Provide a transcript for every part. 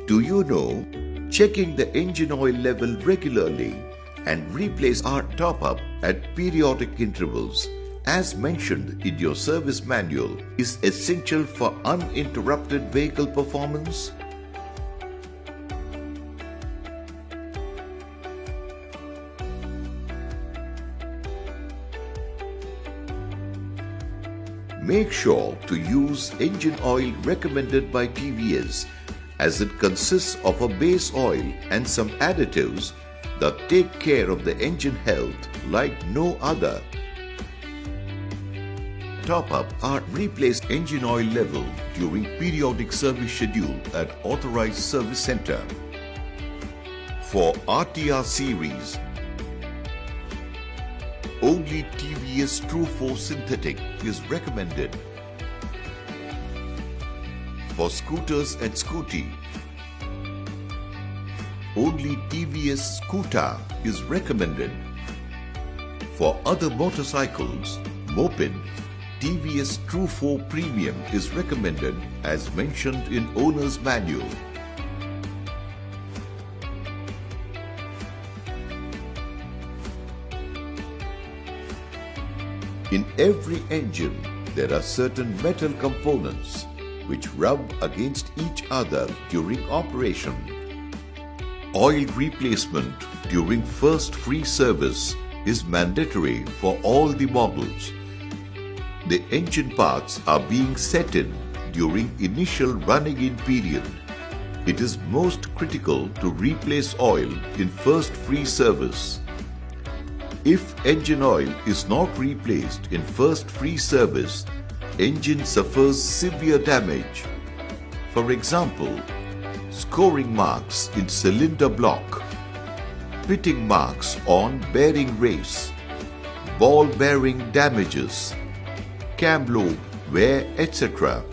Do you know, checking the engine oil level regularly and replace our top-up at periodic intervals, as mentioned in your service manual, is essential for uninterrupted vehicle performance? Make sure to use engine oil recommended by TVS, as it consists of a base oil and some additives that take care of the engine health like no other. Top up or replace engine oil level during periodic service schedule at authorized service center. For RTR series, only TVS True Force Synthetic is recommended. For scooters and scooty, only TVS Scooter is recommended. For other motorcycles, moped, TVS True 4 Premium is recommended as mentioned in owner's manual. In every engine, there are certain metal components which rub against each other during operation. Oil replacement during first free service is mandatory for all the models. The engine parts are being set in during initial running-in period. It is most critical to replace oil in first free service. If engine oil is not replaced in first free service, engine suffers severe damage. For example, scoring marks in cylinder block, pitting marks on bearing race, ball bearing damages, cam lobe wear, etc.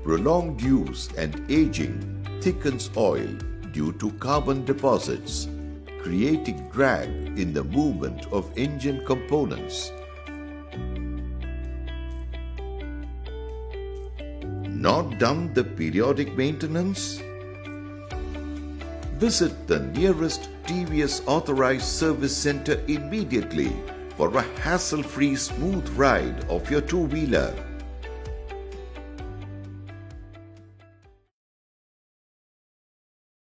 Prolonged use and aging thickens oil due to carbon deposits, creating drag in the movement of engine components. Not done the periodic maintenance? Visit the nearest TVS authorized service center immediately for a hassle-free smooth ride of your two-wheeler.